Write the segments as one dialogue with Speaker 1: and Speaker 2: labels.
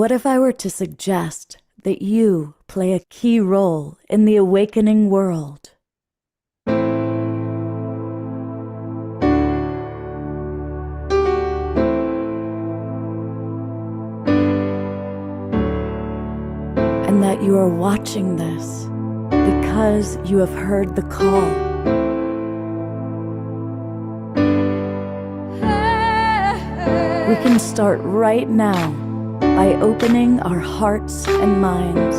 Speaker 1: What if I were to suggest that you play a key role in the awakening world? And that you are watching this because you have heard the call. We can start right now by opening our hearts and minds.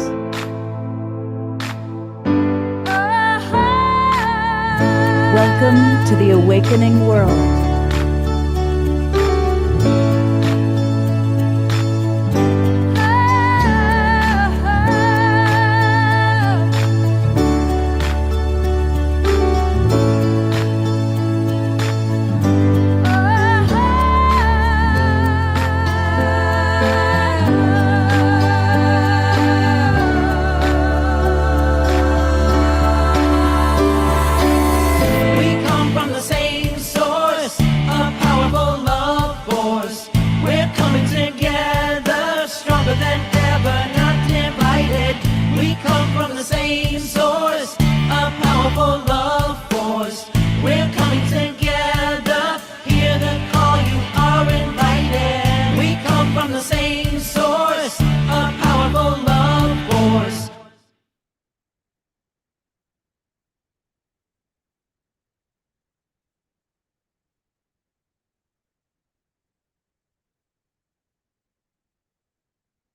Speaker 1: Welcome to the awakening world.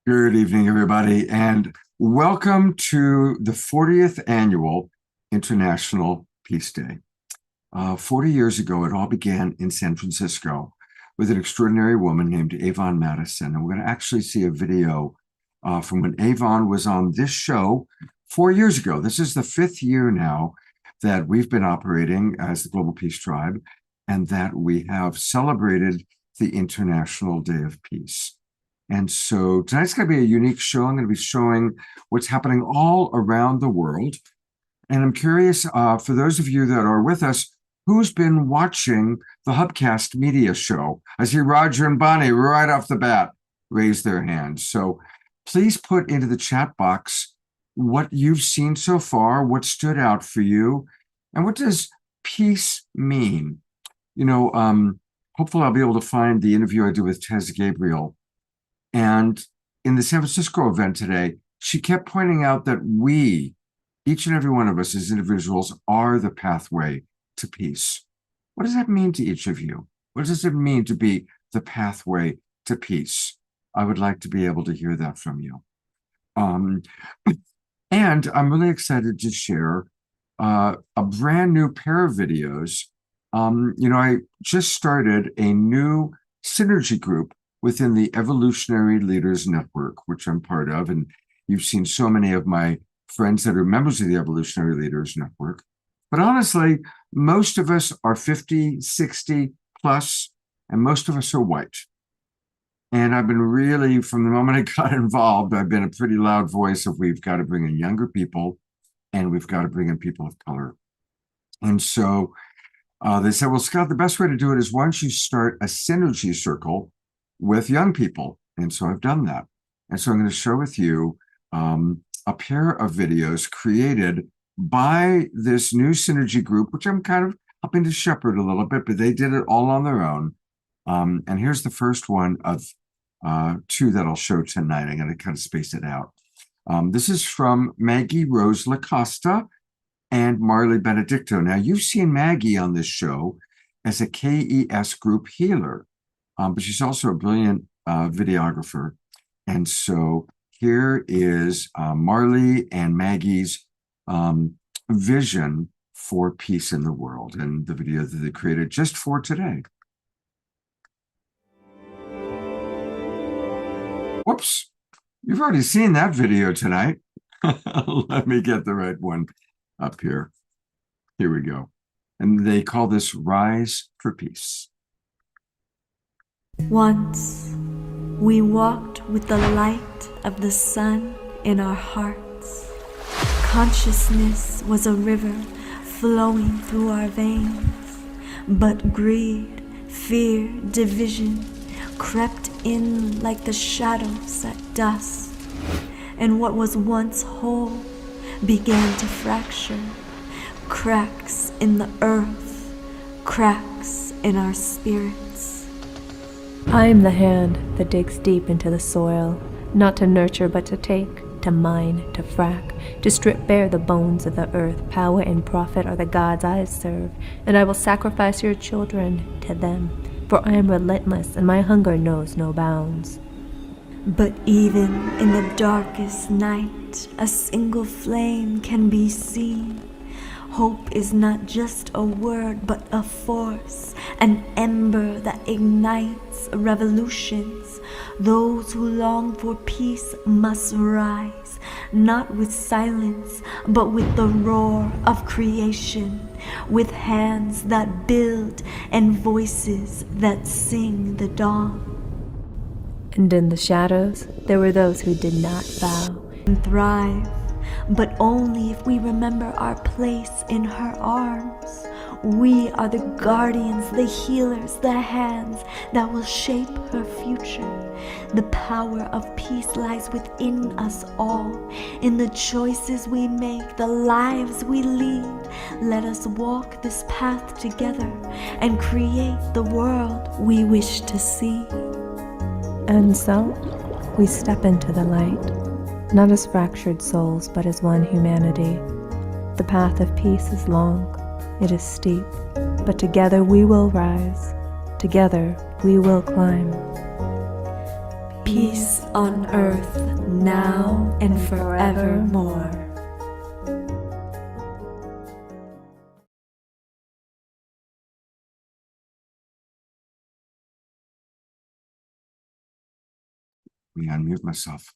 Speaker 2: Good evening, everybody, and welcome to the 40th Annual International Peace Day. 40 years ago, it all began in San Francisco with an extraordinary woman named Avon Madison. And we're going to actually see a video from when Avon was on this show 4 years ago. This is the 5th year now that we've been operating as the Global Peace Tribe and that we have celebrated the International Day of Peace. And so tonight's going to be a unique show. I'm going to be showing what's happening all around the world. And I'm curious, for those of you that are with us, who's been watching the Hubcast media show? I see Roger and Bonnie right off the bat raise their hands. So please put into the chat box what you've seen so far, what stood out for you, and what does peace mean? You know, hopefully I'll be able to find the interview I did with Tez Gabriel. And in the San Francisco event today, she kept pointing out that we, each and every one of us as individuals, are the pathway to peace. What does that mean to each of you? What does it mean to be the pathway to peace? I would like to be able to hear that from you. And I'm really excited to share a brand new pair of videos. I just started a new synergy group within the Evolutionary Leaders Network, which I'm part of. And you've seen so many of my friends that are members of the Evolutionary Leaders Network. But honestly, most of us are 50, 60 plus, and most of us are white. And I've been really, from the moment I got involved, I've been a pretty loud voice of we've got to bring in younger people and we've got to bring in people of color. And so they said, well, Scott, the best way to do it is why don't you start a synergy circle with young people. And so I've done that. And so I'm going to share with you a pair of videos created by this new synergy group, which I'm kind of helping to shepherd a little bit, but they did it all on their own. And here's the first one of two that I'll show tonight. I'm going to kind of space it out. This is from Maggie Rose Lacosta and Marley Benedicto. Now, you've seen Maggie on this show as a KES group healer. But she's also a brilliant videographer. And so here is Marley and Maggie's vision for peace in the world and the video that they created just for today. Whoops, you've already seen that video tonight. Let me get the right one up here. Here we go. And they call this Rise for Peace.
Speaker 3: Once, we walked with the light of the sun in our hearts. Consciousness was a river flowing through our veins. But greed, fear, division crept in like the shadows at dusk, and what was once whole began to fracture. Cracks in the earth, cracks in our spirits.
Speaker 4: I am the hand that digs deep into the soil, not to nurture but to take, to mine, to frack, to strip bare the bones of the earth. Power and profit are the gods I serve, and I will sacrifice your children to them, for I am relentless and my hunger knows no bounds.
Speaker 3: But even in the darkest night, a single flame can be seen. Hope is not just a word, but a force, an ember that ignites revolutions. Those who long for peace must rise, not with silence, but with the roar of creation, with hands that build and voices that sing the dawn.
Speaker 4: And in the shadows, there were those who did not bow
Speaker 3: And thrive, but only if we remember our place in her arms. We are the guardians, the healers, the hands that will shape her future. The power of peace lies within us all, in the choices we make, the lives we lead. Let us walk this path together and create the world we wish to see.
Speaker 4: And so, we step into the light, not as fractured souls, but as one humanity. The path of peace is long, it is steep, but together we will rise, together we will climb.
Speaker 3: Peace on earth, now and forevermore.
Speaker 2: Let me unmute myself.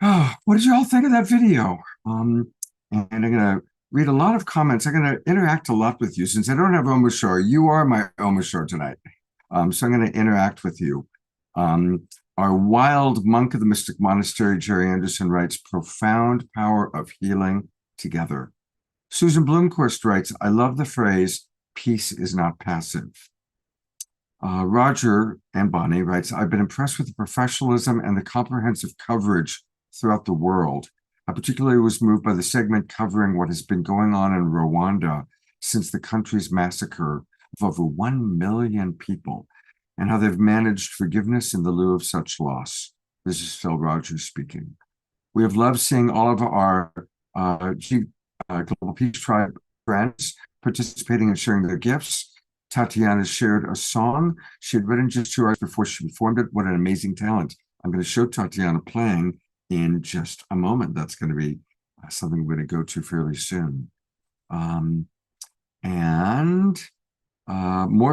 Speaker 2: Oh, what did you all think of that video? And I'm going to read a lot of comments. I'm going to interact a lot with you. Since I don't have Omashar, you are my Omashar tonight. So I'm going to interact with you. Our wild monk of the Mystic Monastery, Jerry Anderson, writes, profound power of healing together. Susan Blomquist writes, I love the phrase, peace is not passive. Roger and Bonnie writes, I've been impressed with the professionalism and the comprehensive coverage throughout the world. I particularly was moved by the segment covering what has been going on in Rwanda since the country's massacre of over 1 million people, and how they've managed forgiveness in the lieu of such loss. This is Phil Rogers speaking. We have loved seeing all of our Global Peace Tribe friends participating and sharing their gifts. Tatiana shared a song she had written just 2 hours before she performed it. What an amazing talent. I'm going to show Tatiana playing in just a moment. That's going to be something we're going to go to fairly soon. More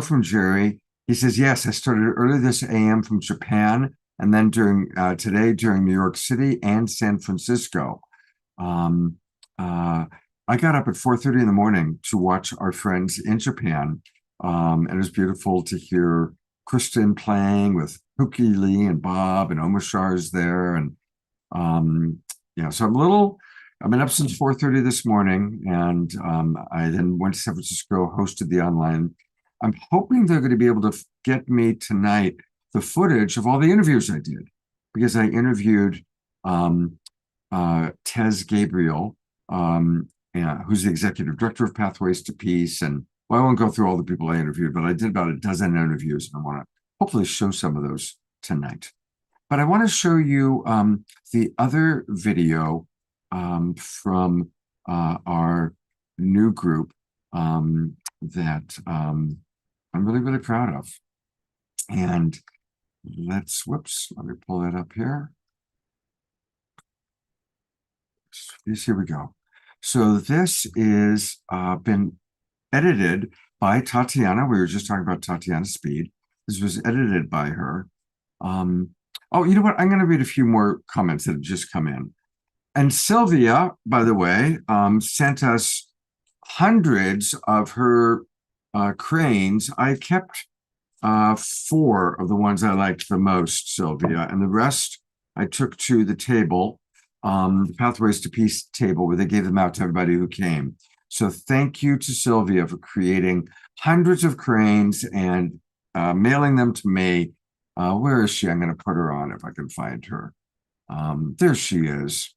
Speaker 2: from Jerry. He says, yes, I started early this AM from Japan, and then today during New York City and San Francisco. I got up at 4:30 in the morning to watch our friends in Japan. And it was beautiful to hear Kristen playing with Pookie Lee and Bob, and Omashar's there. And so I've been up since 4:30 this morning, and I then went to San Francisco, hosted the online. I'm hoping they're going to be able to get me tonight the footage of all the interviews I did, because I interviewed Tez Gabriel, who's the executive director of Pathways to Peace. And well, I won't go through all the people I interviewed, but I did about a dozen interviews, and I want to hopefully show some of those tonight. But I want to show you the other video from our new group that I'm really, really proud of. And let me pull that up here. Here we go. So this is been edited by Tatiana. We were just talking about Tatiana Speed. This was edited by her. Oh, you know what? I'm going to read a few more comments that have just come in. And Sylvia, by the way, sent us hundreds of her cranes. I kept 4 of the ones I liked the most, Sylvia, and the rest I took to the table, the Pathways to Peace table, where they gave them out to everybody who came. So thank you to Sylvia for creating hundreds of cranes and mailing them to me. Where is she? I'm going to put her on if I can find her. There she is.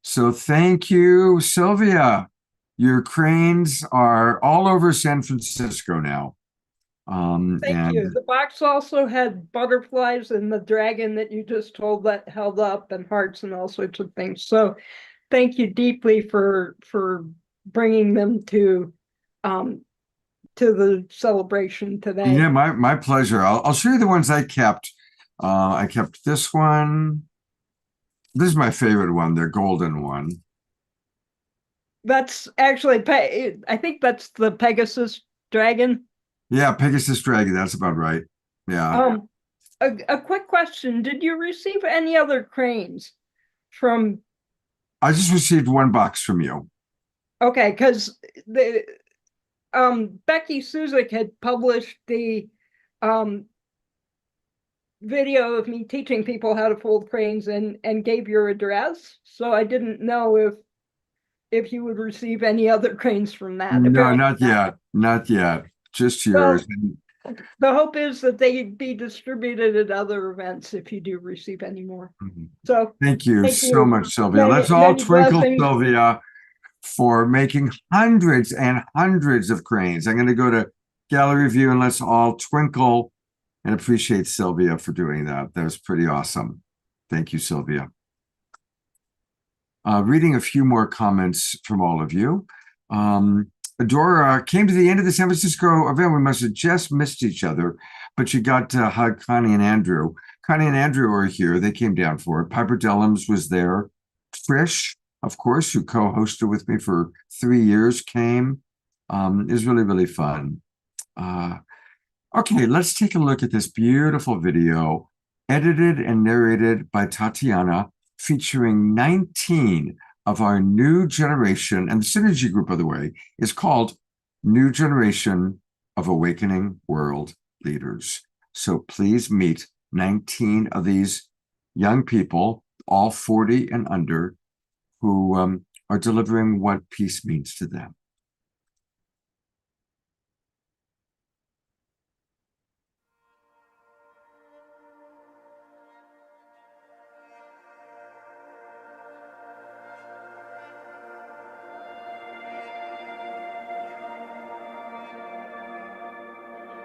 Speaker 2: So thank you, Sylvia. Your cranes are all over San Francisco now.
Speaker 5: Thank you. The box also had butterflies and the dragon that you just told that held up, and hearts and all sorts of things. So thank you deeply for bringing them to the celebration today.
Speaker 2: Yeah, my pleasure. I'll show you the ones I kept. I kept this one. This is my favorite one, the golden one.
Speaker 5: That's actually, I think that's the Pegasus dragon.
Speaker 2: Yeah, Pegasus dragon. That's about right. Yeah.
Speaker 5: A quick question: did you receive any other cranes from?
Speaker 2: I just received one box from you.
Speaker 5: Okay, because the Becky Suzik had published the video of me teaching people how to fold cranes and gave your address. So I didn't know if you would receive any other cranes from that.
Speaker 2: No, not yet. Not yet. Just yours.
Speaker 5: Well, the hope is that they be distributed at other events if you do receive any more. So
Speaker 2: thank you so much, Sylvia. Let's all twinkle Sylvia for making hundreds and hundreds of cranes. I'm going to go to gallery view and let's all twinkle and appreciate Sylvia for doing that. That was pretty awesome. Thank you, Sylvia. Reading a few more comments from all of you. Dora came to the end of the San Francisco event. We must have just missed each other, but you got to hug Connie and Andrew. Connie and Andrew are here. They came down for it. Piper Dellums was there. Trish, of course, who co-hosted with me for 3 years, came. It was really, really fun. Okay, let's take a look at this beautiful video, edited and narrated by Tatiana, featuring 19 of our new generation, and the Synergy Group, by the way, is called New Generation of Awakening World Leaders. So please meet 19 of these young people, all 40 and under, who are delivering what peace means to them.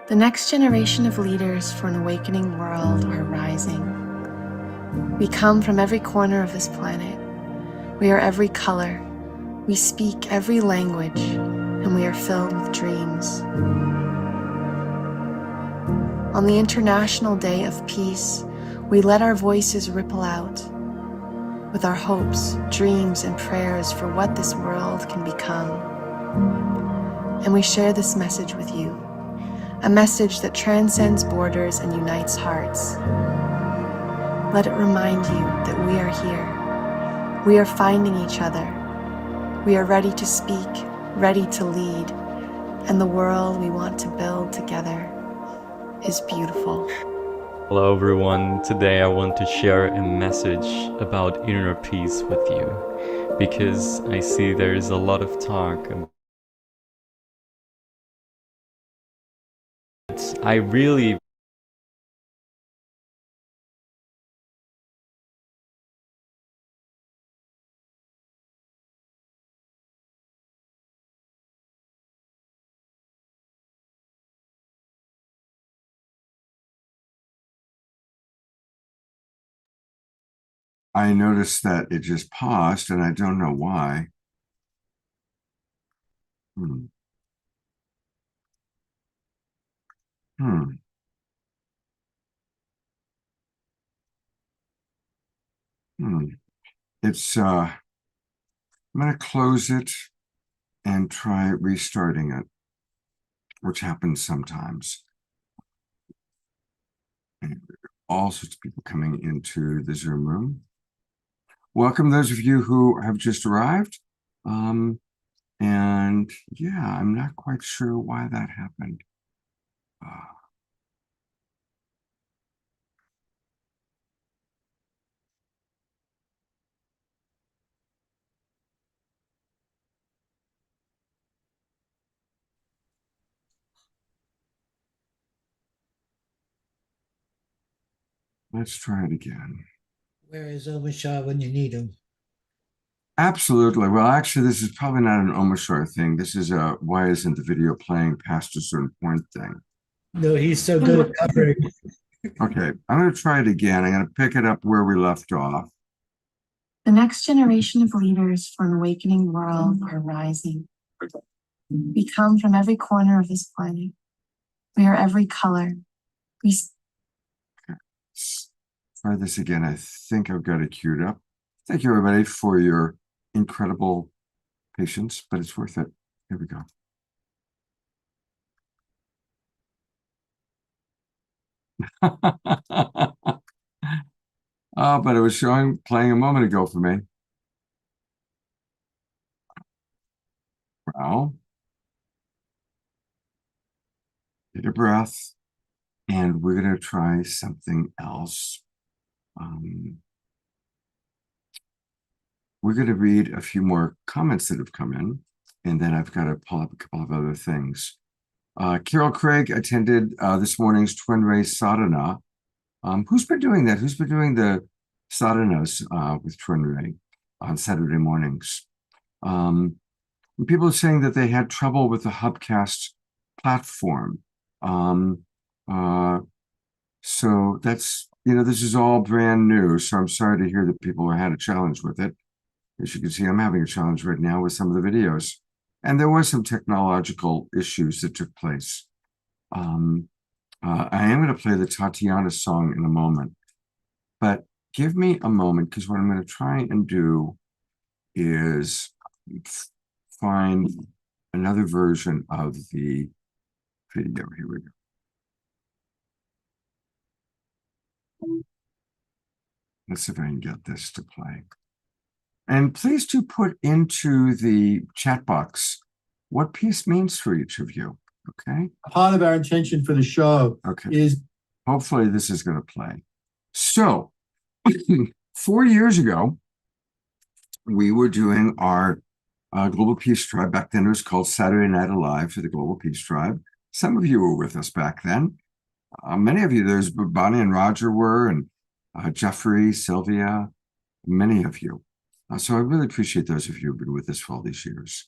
Speaker 6: The next generation of leaders for an awakening world are rising. We come from every corner of this planet. We are every color. We speak every language, and we are filled with dreams. On the International Day of Peace, we let our voices ripple out with our hopes, dreams, and prayers for what this world can become. And we share this message with you. A message that transcends borders and unites hearts. Let it remind you that we are here. We are finding each other. We are ready to speak, ready to lead, and the world we want to build together is beautiful.
Speaker 7: Hello everyone, today I want to share a message about inner peace with you, because I see there is a lot of talk about I really
Speaker 2: I noticed that it just paused and I don't know why. Hmm. It's I'm going to close it and try restarting it, which happens sometimes. And all sorts of people coming into the Zoom room. Welcome those of you who have just arrived. And yeah, I'm not quite sure why that happened. Let's try it again.
Speaker 8: Where is Omashar when you need him?
Speaker 2: Absolutely. Well, actually, this is probably not an Omashar thing. This is a why isn't the video playing past a certain point thing.
Speaker 8: No, he's so good at covering.
Speaker 2: Okay, I'm going to try it again. I'm going to pick it up where we left off.
Speaker 6: The next generation of leaders for an awakening world are rising. We come from every corner of this planet. We are every color.
Speaker 2: Let's try this again. I think I've got it queued up. Thank you, everybody, for your incredible patience, but it's worth it. Here we go. Oh, but it was playing a moment ago for me. Well, take a breath, and we're going to try something else. We're going to read a few more comments that have come in, and then I've got to pull up a couple of other things. Carol Craig attended this morning's Twin Ray Sadhana. Who's been doing that? Who's been doing the sadhanas with Twin Ray on Saturday mornings? People are saying that they had trouble with the Hubcast platform. So that's, this is all brand new. So I'm sorry to hear that people had a challenge with it. As you can see, I'm having a challenge right now with some of the videos. And there were some technological issues that took place. I am going to play the Tatiana song in a moment. But give me a moment, because what I'm going to try and do is find another version of the video. Here we go. Let's see if I can get this to play. And please do put into the chat box what peace means for each of you, okay?
Speaker 8: Part of our intention for the show is...
Speaker 2: Hopefully this is going to play. So, 4 years ago, we were doing our Global Peace Tribe. Back then it was called Saturday Night Alive for the Global Peace Tribe. Some of you were with us back then. Many of you, there's Bonnie and Roger were, and Jeffrey, Sylvia, many of you. So I really appreciate those of you who've been with us for all these years.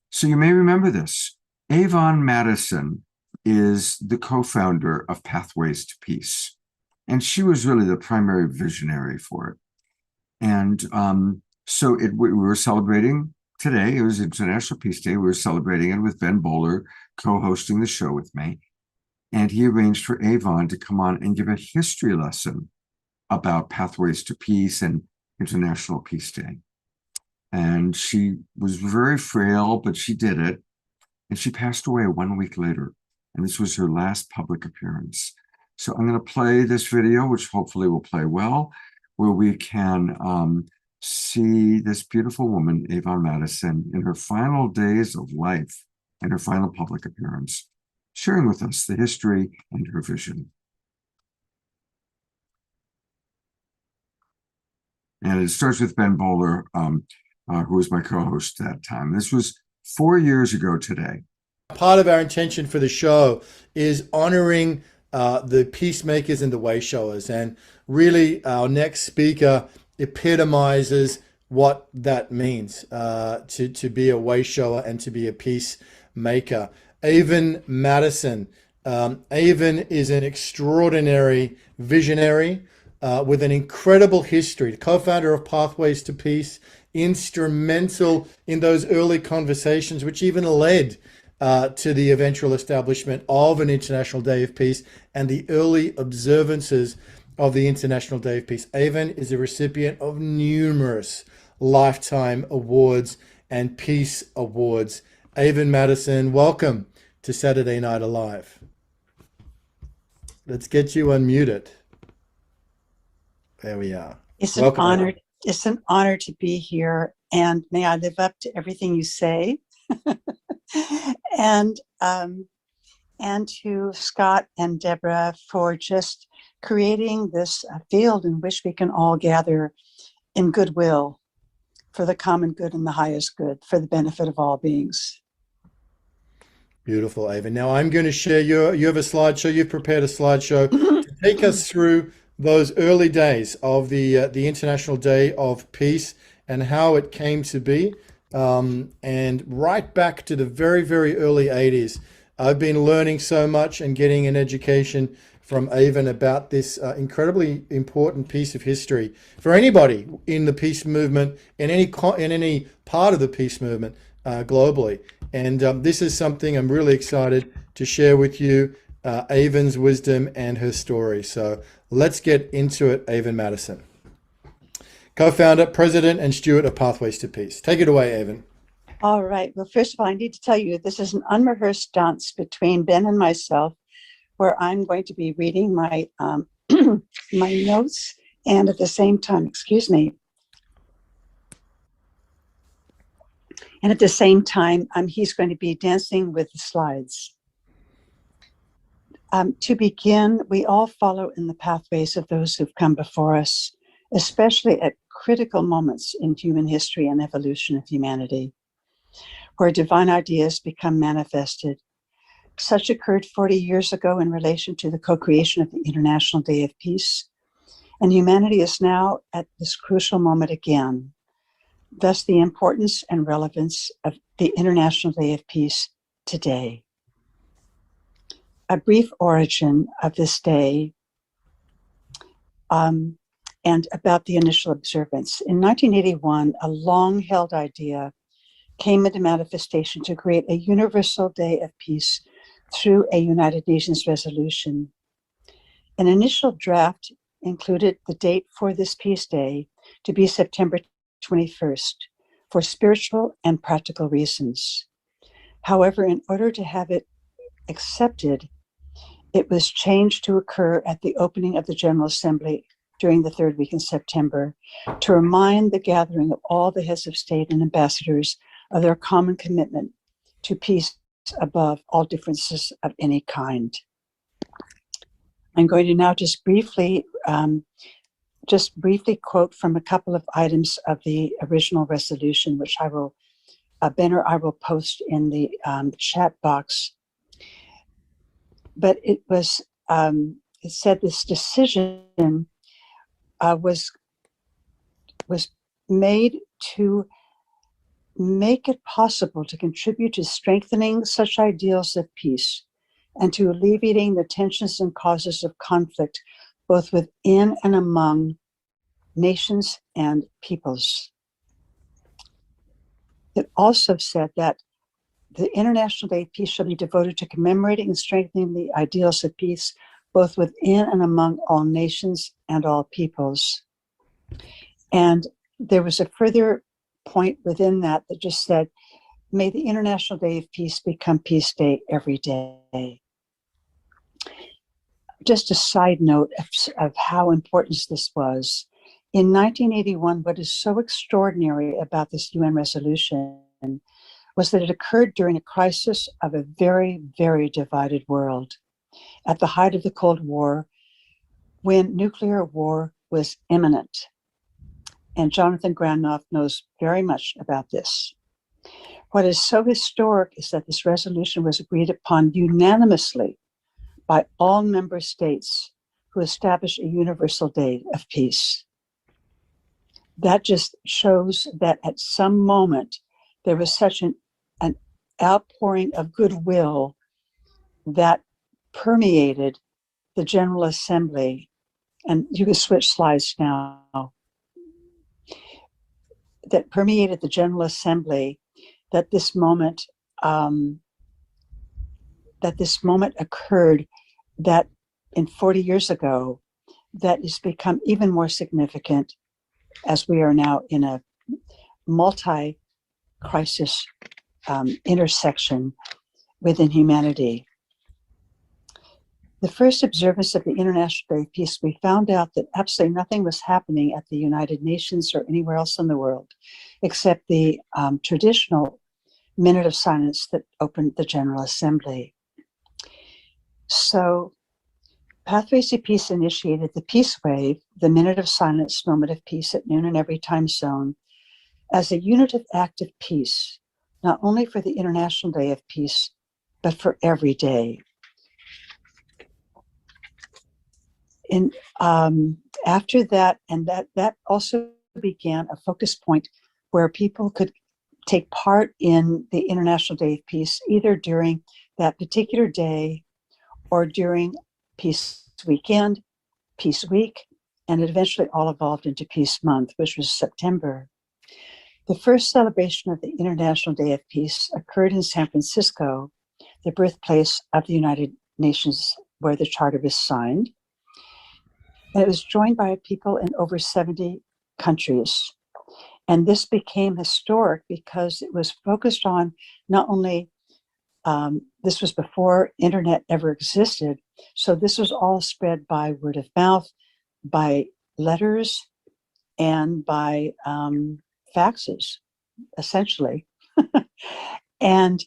Speaker 2: So you may remember this. Avon Madison is the co-founder of Pathways to Peace. And she was really the primary visionary for it. And so we were celebrating today. It was International Peace Day. We were celebrating it with Ben Bowler co-hosting the show with me. And he arranged for Avon to come on and give a history lesson about Pathways to Peace and International Peace Day. And she was very frail, but she did it. And she passed away 1 week later. And this was her last public appearance. So I'm going to play this video, which hopefully will play well, where we can see this beautiful woman, Avon Madison, in her final days of life and her final public appearance, sharing with us the history and her vision. And it starts with Ben Bowler, who was my co-host that time. This was 4 years ago today.
Speaker 8: Part of our intention for the show is honoring the peacemakers and the wayshowers. And really, our next speaker epitomizes what that means to be a wayshower and to be a peacemaker. Avon Madison. Avon is an extraordinary visionary with an incredible history, co-founder of Pathways to Peace, instrumental in those early conversations, which even led to the eventual establishment of an International Day of Peace and the early observances of the International Day of Peace. Avon is a recipient of numerous lifetime awards and peace awards. Avon Madison, welcome to Saturday Night Alive. Let's get you unmuted. There we are.
Speaker 9: It's an honor. It's an honor to be here, and may I live up to everything you say. and to Scott and Deborah for just creating this field in which we can all gather in goodwill for the common good and the highest good, for the benefit of all beings.
Speaker 8: Beautiful, Avon. Now I'm going to share you have a slideshow. You've prepared a slideshow to take us through those early days of the International Day of Peace and how it came to be. And right back to the very, very early 80s, I've been learning so much and getting an education from Avon about this incredibly important piece of history for anybody in the peace movement, in any part of the peace movement globally. And this is something I'm really excited to share with you, Avon's wisdom and her story. So let's get into it. Avon Madison, co-founder, president, and steward of Pathways to Peace. Take it away, Avon.
Speaker 9: All right. Well, first of all, I need to tell you this is an unrehearsed dance between Ben and myself, where I'm going to be reading my my notes, and at the same time, excuse me, and at the same time, he's going to be dancing with the slides. To begin, we all follow in the pathways of those who've come before us, especially at critical moments in human history and evolution of humanity, where divine ideas become manifested. Such occurred 40 years ago in relation to the co-creation of the International Day of Peace, and humanity is now at this crucial moment again. Thus, the importance and relevance of the International Day of Peace today. A brief origin of this day and about the initial observance. In 1981, a long-held idea came into manifestation to create a universal day of peace through a United Nations resolution. An initial draft included the date for this peace day to be September 21st for spiritual and practical reasons. However, in order to have it accepted, it was changed to occur at the opening of the General Assembly during the third week in September to remind the gathering of all the heads of state and ambassadors of their common commitment to peace above all differences of any kind. I'm going to now just briefly quote from a couple of items of the original resolution, which I will, Ben or I will post in the chat box. But it was, it said this decision was made to make it possible to contribute to strengthening such ideals of peace and to alleviating the tensions and causes of conflict, both within and among nations and peoples. It also said that the International Day of Peace shall be devoted to commemorating and strengthening the ideals of peace, both within and among all nations and all peoples. And there was a further point within that that just said, may the International Day of Peace become Peace Day every day. Just a side note of how important this was. In 1981, what is so extraordinary about this UN resolution was that it occurred during a crisis of a very, very divided world. At the height of the Cold War, when nuclear war was imminent. And Jonathan Granoff knows very much about this. What is so historic is that this resolution was agreed upon unanimously by all member states who established a universal day of peace. That just shows that at some moment there was such an outpouring of goodwill that permeated the General Assembly. And you can switch slides now. That permeated the General Assembly, that this moment occurred, that in 40 years ago, that has become even more significant as we are now in a multi-crisis intersection within humanity. The first observance of the International Day of Peace, we found out that absolutely nothing was happening at the United Nations or anywhere else in the world, except the traditional minute of silence that opened the General Assembly. So Pathways to Peace initiated the Peace Wave, the minute of silence, moment of peace at noon in every time zone, as a unitive act of peace, not only for the International Day of Peace, but for every day. in after that, and that also began a focus point where people could take part in the International Day of Peace, either during that particular day or during Peace Weekend, Peace Week, and it eventually all evolved into Peace Month, which was September. The first celebration of the International Day of Peace occurred in San Francisco, the birthplace of the United Nations, where the charter was signed. And it was joined by people in over 70 countries. And this became historic because it was focused on not only, this was before internet ever existed, so this was all spread by word of mouth, by letters, and by faxes, essentially. And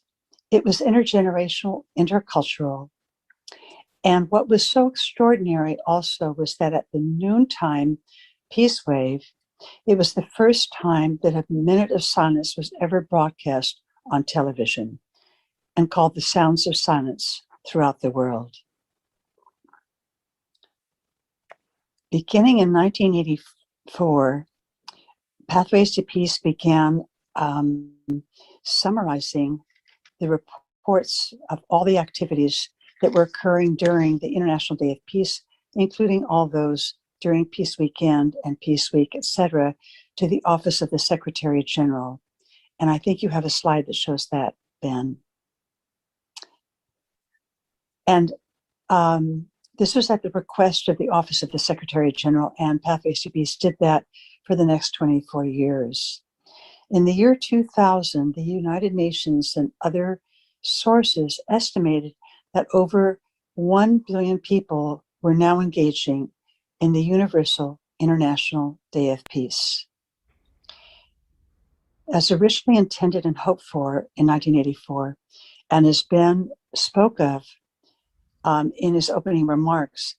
Speaker 9: it was intergenerational, intercultural. And what was so extraordinary also was that at the noontime peace wave, it was the first time that a minute of silence was ever broadcast on television and called the Sounds of Silence throughout the world. Beginning in 1984, Pathways to Peace began summarizing the reports of all the activities that were occurring during the International Day of Peace, including all those during Peace Weekend and Peace Week, etc., to the Office of the Secretary General. And I think you have a slide that shows that, Ben. And this was at the request of the Office of the Secretary General, and Pathways to Peace did that for the next 24 years. In the year 2000, the United Nations and other sources estimated that over 1 billion people were now engaging in the Universal International Day of Peace. As originally intended and hoped for in 1984, and as Ben spoke of in his opening remarks,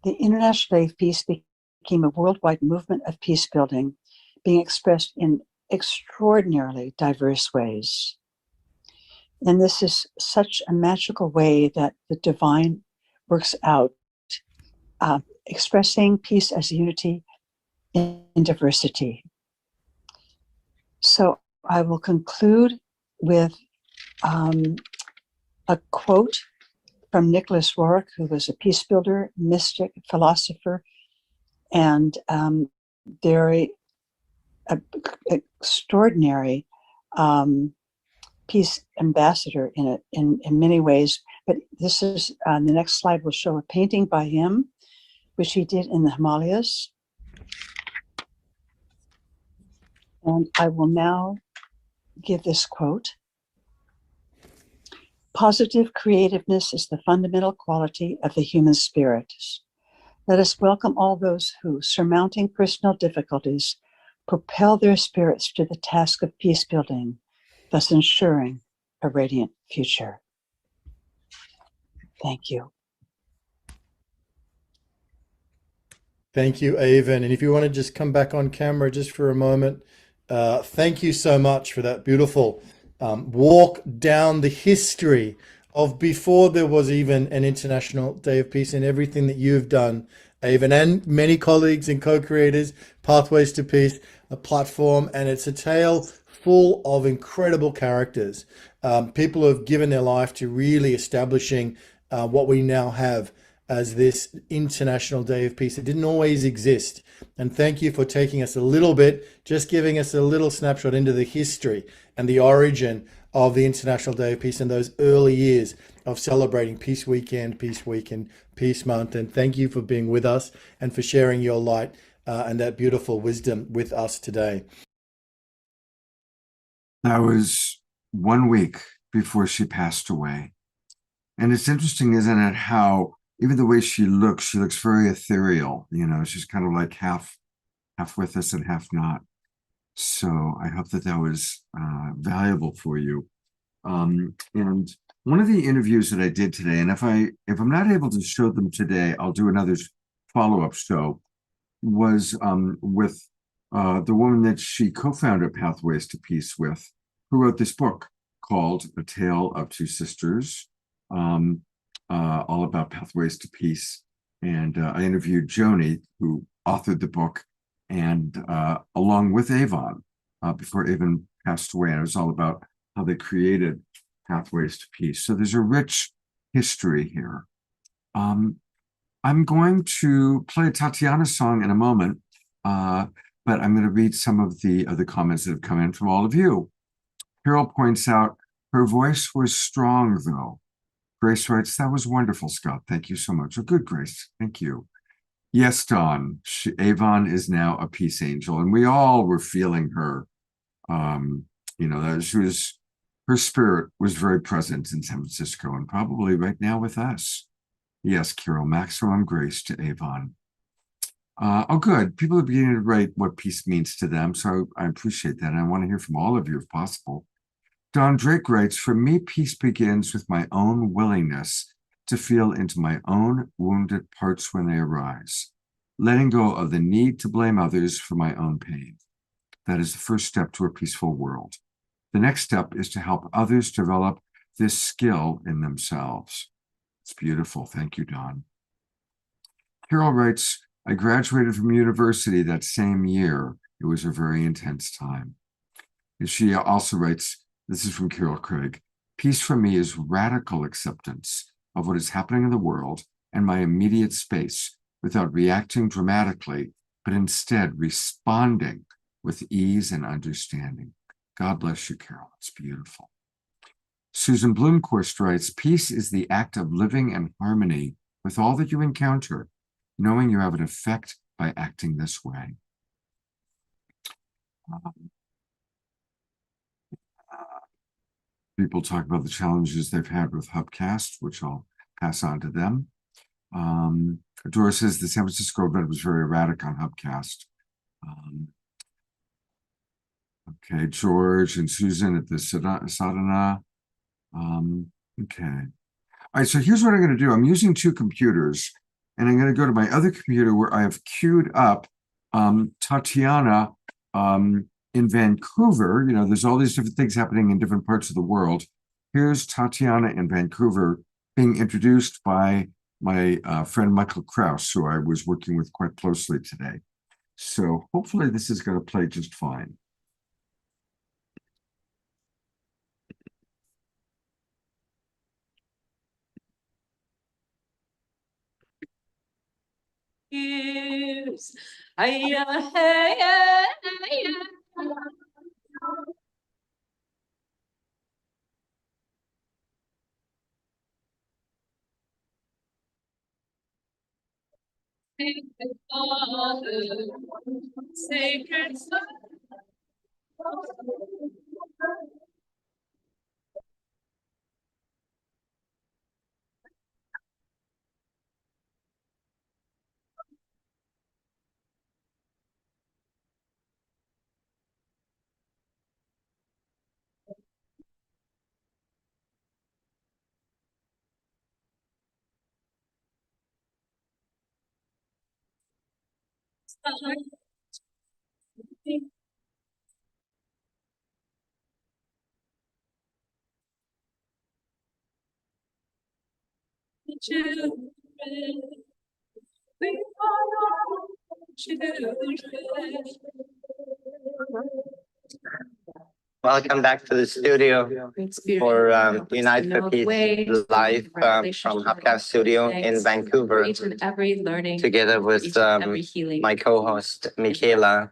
Speaker 9: the International Day of Peace became a worldwide movement of peace building, being expressed in extraordinarily diverse ways. And this is such a magical way that the divine works out, expressing peace as unity in diversity. So I will conclude with a quote from Nicholas Roerich, who was a peace builder, mystic, philosopher, and very extraordinary peace ambassador in many ways. But this is, the next slide will show a painting by him, which he did in the Himalayas. And I will now give this quote. Positive creativeness is the fundamental quality of the human spirit. Let us welcome all those who, surmounting personal difficulties, propel their spirits to the task of peace building, thus ensuring a radiant future. Thank you.
Speaker 8: Thank you, Avon. And if you want to just come back on camera just for a moment, thank you so much for that beautiful walk down the history of before there was even an International Day of Peace, and everything that you've done, Avon, and many colleagues and co-creators, Pathways to Peace, a platform, and it's a tale full of incredible characters, people who have given their life to really establishing what we now have as this International Day of Peace. It didn't always exist. And thank you for taking us a little bit, just giving us a little snapshot into the history and the origin of the International Day of Peace in those early years of celebrating Peace Weekend, Peace Week, and Peace Month. And thank you for being with us and for sharing your light and that beautiful wisdom with us today.
Speaker 2: That was 1 week before she passed away. And it's interesting, isn't it, how even the way she looks very ethereal. You know, she's kind of like half with us and half not. So I hope that that was valuable for you. And one of the interviews that I did today, and if I'm not able to show them today, I'll do another follow-up show, was with the woman that she co-founded Pathways to Peace with, who wrote this book called A Tale of Two Sisters, all about Pathways to Peace. And I interviewed Joni, who authored the book, and along with Avon, before Avon passed away. And it was all about how they created Pathways to Peace. So there's a rich history here. I'm going to play a Tatiana song in a moment, but I'm going to read some of the other comments that have come in from all of you. Carol points out, her voice was strong, though. Grace writes, that was wonderful, Scott. Thank you so much. Oh, good, Grace. Thank you. Yes, Dawn, Avon is now a peace angel, and we all were feeling her. You know, that her spirit was very present in San Francisco and probably right now with us. Yes, Carol, maximum grace to Avon. Oh, good. People are beginning to write what peace means to them, so I appreciate that. And I want to hear from all of you if possible. Don Drake writes, for me, peace begins with my own willingness to feel into my own wounded parts when they arise, letting go of the need to blame others for my own pain. That is the first step to a peaceful world. The next step is to help others develop this skill in themselves. It's beautiful. Thank you, Don. Carol writes, I graduated from university that same year. It was a very intense time. And she also writes, this is from Carol Craig, peace for me is radical acceptance of what is happening in the world and my immediate space without reacting dramatically, but instead responding with ease and understanding. God bless you, Carol. It's beautiful. Susan Blomquist writes, peace is the act of living in harmony with all that you encounter, knowing you have an effect by acting this way. People talk about the challenges they've had with Hubcast, which I'll pass on to them. Dora says the San Francisco event was very erratic on Hubcast. Okay, George and Susan at the Sadhana. Okay. All right, so here's what I'm going to do. I'm using two computers, and I'm going to go to my other computer where I have queued up Tatiana in Vancouver. You know, there's all these different things happening in different parts of the world. Here's Tatiana in Vancouver being introduced by my friend Michael Krauss, who I was working with quite closely today. So hopefully this is going to play just fine.
Speaker 10: Sacred Father, sacred Son. Children, we are children.
Speaker 11: Welcome back to the studio for Unite for Peace live from Hubcast Studio in Vancouver, together with my co-host Michaela.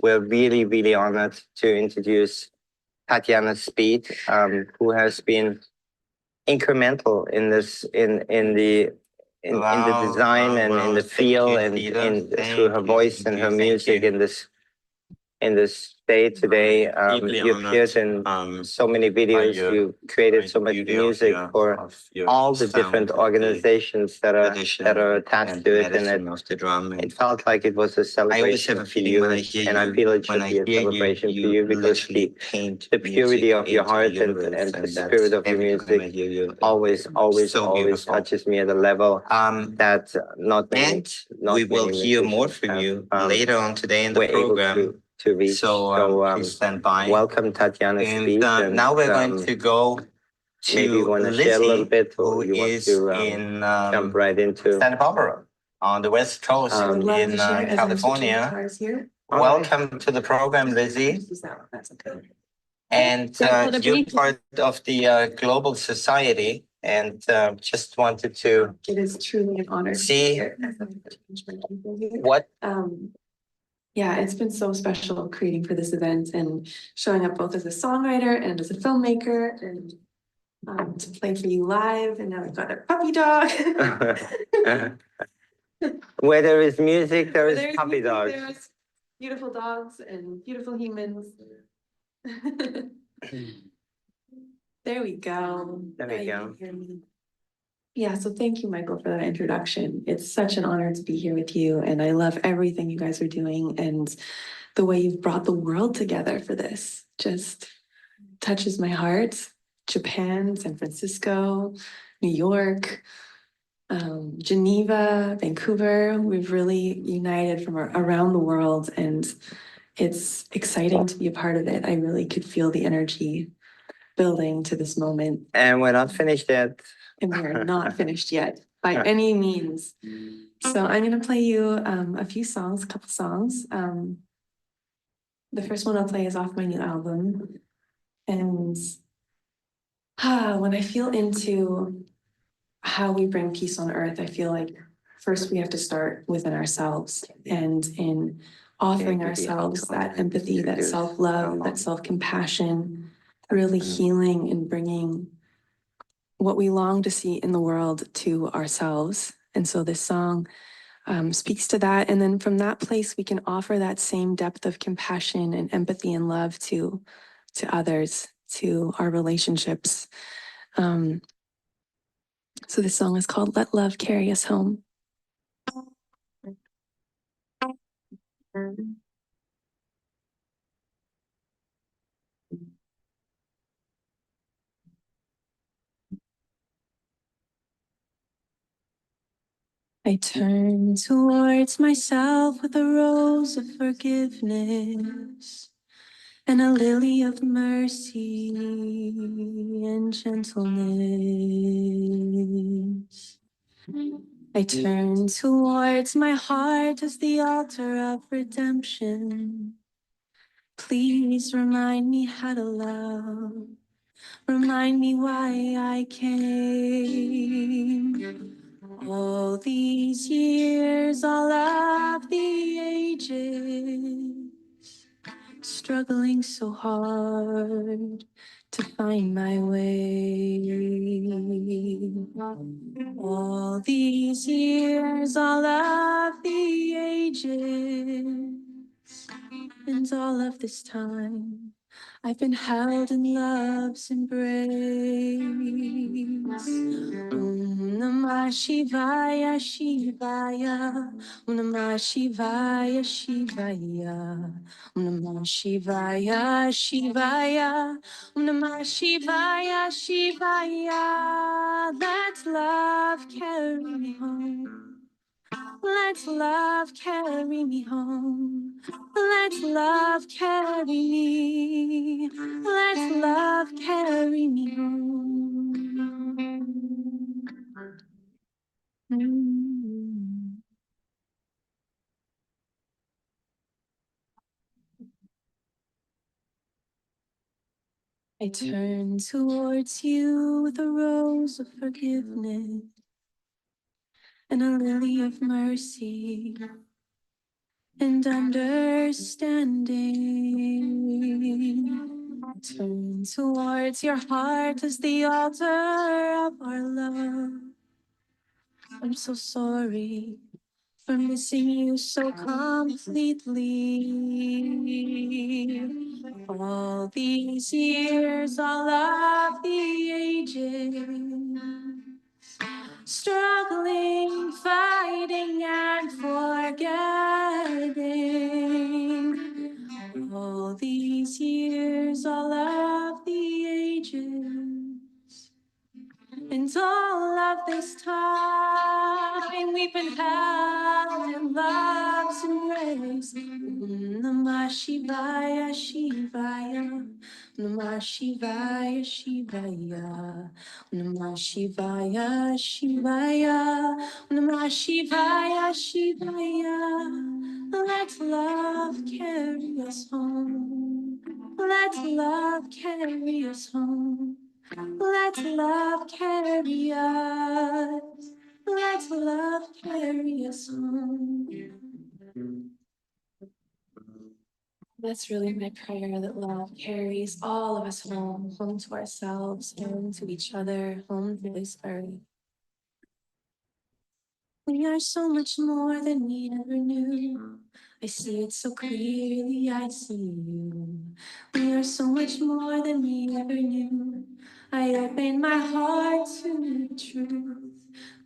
Speaker 11: We're really, really honored to introduce Tatiana Speed, who has been incremental in this, in the design and in the feel and through her voice and her music in this day today. You appeared in so many videos, you created so much music for all the different organizations that are attached to it, and it felt like it was a celebration for you, and I feel it should be a celebration for you because the purity of your heart and the spirit of your music always touches me at a level that not many, we will hear more from you later on today in the program. To reach. So please stand by. Welcome, Tatiana. And now we're going to go to maybe you want to share a little bit, or you want to jump right into Santa Barbara. on the West Coast in California. Welcome to the program, Lizzie. And you're part of the Global Society, and just wanted to
Speaker 12: It is truly an honor
Speaker 11: see what.
Speaker 12: Yeah, it's been so special creating for this event and showing up both as a songwriter and as a filmmaker, and to play for you live. And now we've got our puppy dog.
Speaker 11: Where there is music, there is
Speaker 12: There's
Speaker 11: puppy
Speaker 12: music,
Speaker 11: dogs.
Speaker 12: there's beautiful dogs and beautiful humans. There we go.
Speaker 11: There we
Speaker 12: Now you
Speaker 11: go.
Speaker 12: can hear me. Yeah, so thank you, Michael, for that introduction. It's such an honor to be here with you, and I love everything you guys are doing, and the way you've brought the world together for this just touches my heart. Japan, San Francisco, New York, Geneva, Vancouver, we've really united from around the world, and it's exciting to be a part of it. I really could feel the energy building to this moment.
Speaker 11: And we're not finished yet.
Speaker 12: And we are not finished yet by any means. So I'm going to play you a few songs, a couple songs. The first one I'll play is off my new album. And when I feel into how we bring peace on earth, I feel like first we have to start within ourselves, and in offering ourselves that empathy, that self-love, that self-compassion, really healing and bringing what we long to see in the world to ourselves. And so this song speaks to that. And then from that place, we can offer that same depth of compassion and empathy and love to others, to our relationships. So this song is called Let Love Carry Us Home. I turn towards myself with a rose of forgiveness and a lily of mercy and gentleness. I turn towards my heart as the altar of redemption. Please remind me how to love. Remind me why I came. All these years, all of the ages, struggling so hard to find my way. All these years, all of the ages, and all of this time, I've been held in love's embrace. Om Namah Shivaya Shivaya. Om Namah Shivaya Shivaya. Om Namah Shivaya Shivaya. Om Namah Shivaya Shivaya. Let love carry me home. Let love carry me home. Let love carry me. Let love carry me home. I turn towards you with a rose of forgiveness and a lily of mercy and understanding. I turn towards your heart as the altar of our love. I'm so sorry for missing you so completely. All these years, all of the ages, struggling, fighting, and forgetting. All these years, all of the ages, and all of this time, we've been held in love's embrace. Om Namah Shivaya Shivaya. Namah Shivaya Shivaya. Namah Shivaya Shivaya. Namah Shivaya Shivaya. Let love carry us home. Let love carry us home. Let love carry us. Let love carry us home. That's really my prayer, that love carries all of us home, home to ourselves, home to each other, home to this earth. We are so much more than we ever knew. I see it so clearly, I see you. We are so much more than we ever knew. I open my heart to the truth.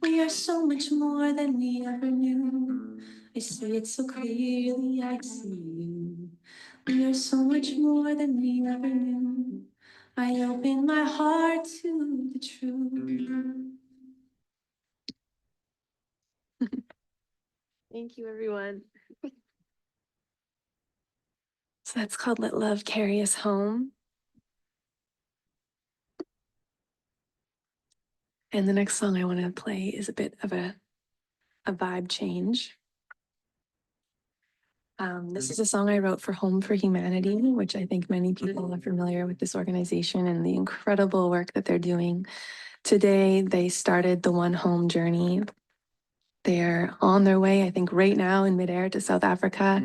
Speaker 12: We are so much more than we ever knew. I see it so clearly, I see you. We are so much more than we ever knew. I open my heart to the truth. Thank you, everyone. So that's called Let Love Carry Us Home. And the next song I want to play is a bit of a vibe change. This is a song I wrote for Home for Humanity, which I think many people are familiar with this organization and the incredible work that they're doing. Today, they started the One Home journey. They're on their way, I think right now in midair to South Africa,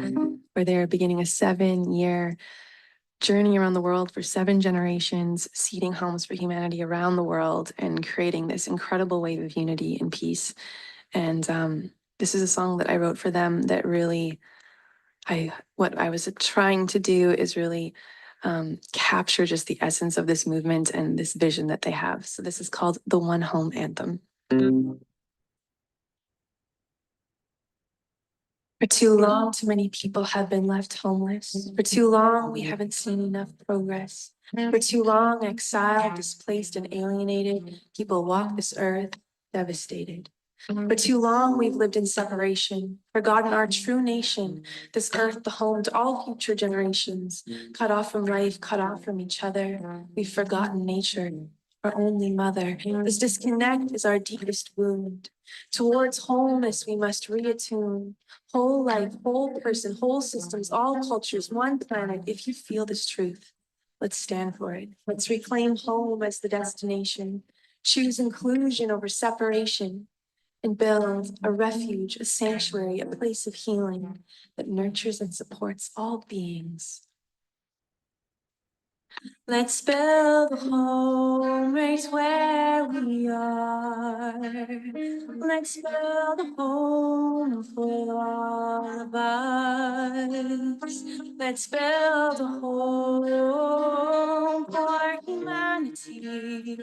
Speaker 12: where they're beginning a 7-year journey around the world for 7 generations, seeding homes for humanity around the world and creating this incredible wave of unity and peace. And this is a song that I wrote for them that really, what I was trying to do is really capture just the essence of this movement and this vision that they have. So this is called the One Home Anthem. For too long, too many people have been left homeless. For too long, we haven't seen enough progress. For too long, exiled, displaced, and alienated, people walk this earth devastated. For too long, we've lived in separation, forgotten our true nation, this earth the home to all future generations, cut off from life, cut off from each other. We've forgotten nature, our only mother. This disconnect is our deepest wound. Towards wholeness, we must reattune. Whole life, whole person, whole systems, all cultures, one planet. If you feel this truth, let's stand for it. Let's reclaim home as the destination. Choose inclusion over separation. And build a refuge, a sanctuary, a place of healing that nurtures and supports all beings. Let's build a home right where we are. Let's build a home for all of us. Let's build a home for humanity.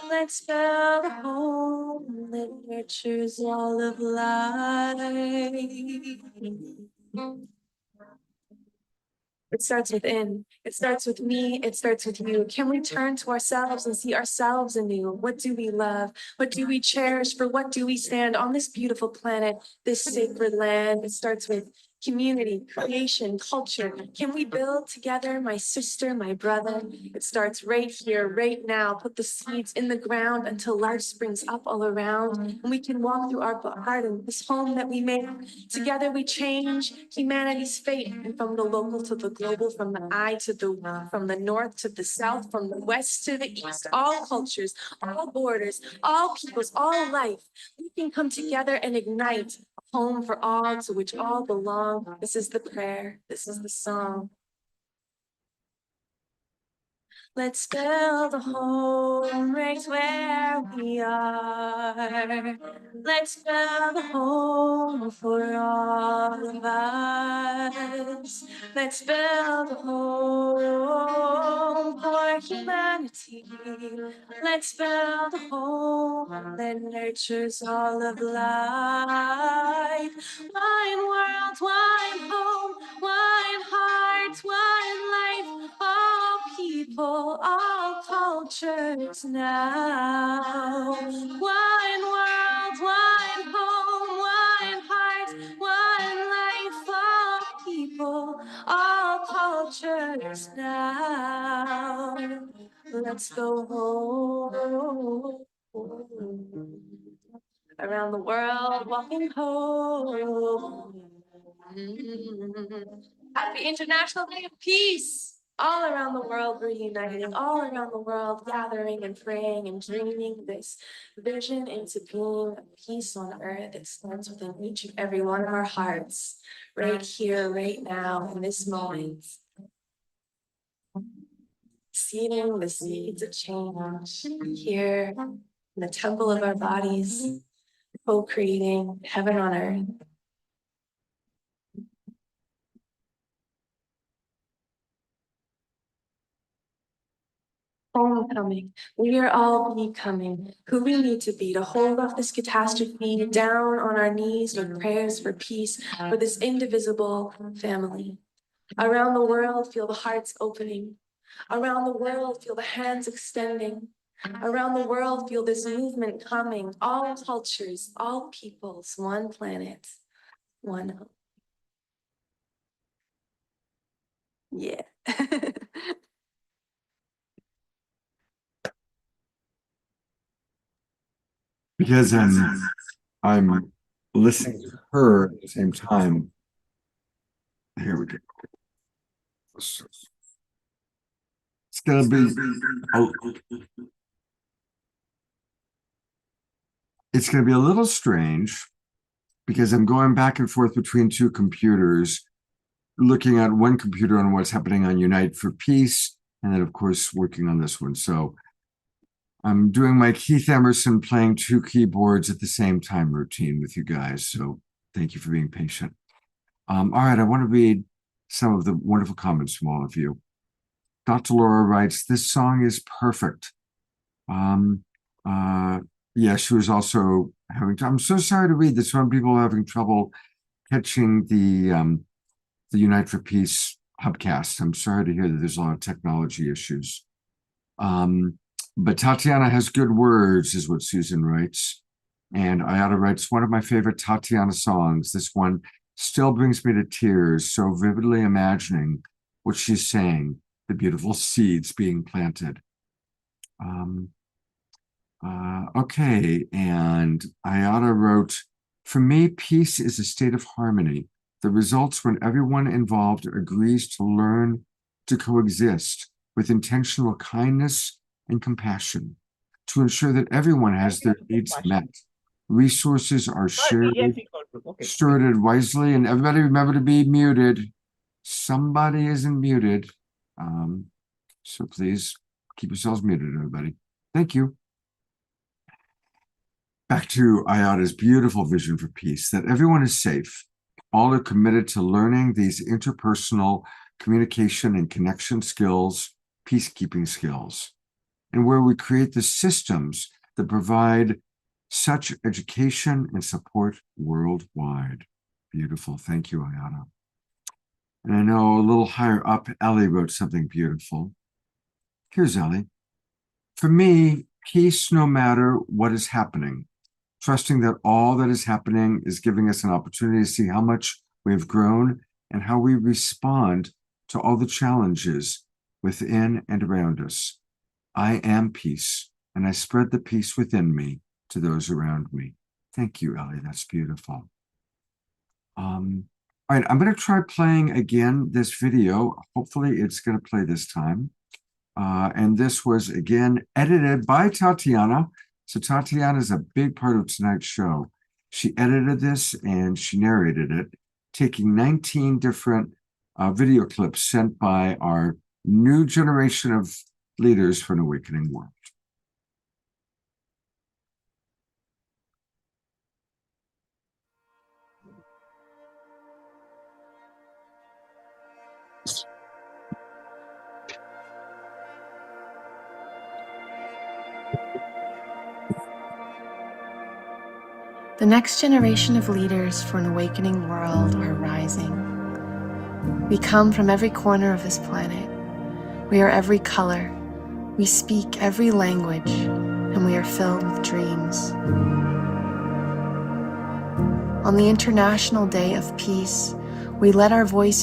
Speaker 12: Let's build a home that nurtures all of life. It starts within. It starts with me. It starts with you. Can we turn to ourselves and see ourselves anew? What do we love? What do we cherish? For what do we stand on this beautiful planet, this sacred land? It starts with community, creation, culture. Can we build together, my sister, my brother? It starts right here, right now. Put the seeds in the ground until life springs up all around. And we can walk through our garden, this home that we make. Together we change humanity's fate. And from the local to the global, from the I to the from the north to the south, from the west to the east, all cultures, all borders, all peoples, all life. We can come together and ignite a home for all to which all belong. This is the prayer. This is the song. Let's build a home right where we are. Let's build a home for all of us. Let's build a home for humanity. Let's build a home that nurtures all of life. One world, one home, one heart, one life. All people, all cultures now. One world, one home, one heart, one life. All people, all cultures now. let's go home. Around the world, walking home. Happy International Day of Peace! All around the world, we're uniting, all around the world, gathering and praying and dreaming this vision into being a peace on earth. It starts within each and every one of our hearts, right here, right now, in this moment. Seeding the seeds of change here in the temple of our bodies, co-creating heaven on earth. Homecoming. We are all becoming who we need to be to hold off this catastrophe, down on our knees with prayers for peace for this indivisible family. Around the world, feel the hearts opening. Around the world, feel the hands extending. Around the world, feel this movement coming. All cultures, all peoples, one planet, one hope. Yeah.
Speaker 2: Because I'm listening to her at the same time. Here we go. It's gonna be it's gonna be a little strange because I'm going back and forth between two computers, looking at one computer on what's happening on Unite for Peace, and then of course working on this one. So I'm doing my Keith Emerson playing two keyboards at the same time routine with you guys. So thank you for being patient. All right, I want to read some of the wonderful comments from all of you. Dr. Laura writes, this song is perfect. Yeah, she was also having, I'm so sorry to read that some people are having trouble catching the Unite for Peace hubcast. I'm sorry to hear that there's a lot of technology issues. But Tatiana has good words, is what Susan writes. And Ayada writes, one of my favorite Tatiana songs. This one still brings me to tears, so vividly imagining what she's saying, the beautiful seeds being planted. Okay, and Ayada wrote, for me, peace is a state of harmony that results when everyone involved agrees to learn to coexist with intentional kindness and compassion to ensure that everyone has their needs met. Resources are shared, stewarded wisely, and everybody remember to be muted. Somebody isn't muted. So please keep yourselves muted, everybody. Thank you. Back to Ayada's beautiful vision for peace, that everyone is safe. All are committed to learning these interpersonal communication and connection skills, peacekeeping skills, and where we create the systems that provide such education and support worldwide. Beautiful. Thank you, Ayada. And I know a little higher up, Ellie wrote something beautiful. Here's Ellie. For me, peace no matter what is happening. Trusting that all that is happening is giving us an opportunity to see how much we've grown and how we respond to all the challenges within and around us. I am peace, and I spread the peace within me to those around me. Thank you, Ellie. That's beautiful. All right, I'm going to try playing again this video. Hopefully it's going to play this time. And this was, again, edited by Tatiana. So Tatiana is a big part of tonight's show. She edited this and she narrated it, taking 19 different video clips sent by our new generation of leaders for an awakening world.
Speaker 6: The next generation of leaders for an awakening world are rising. We come from every corner of this planet. We are every color. We speak every language, and we are filled with dreams. On the International Day of Peace, we let our voices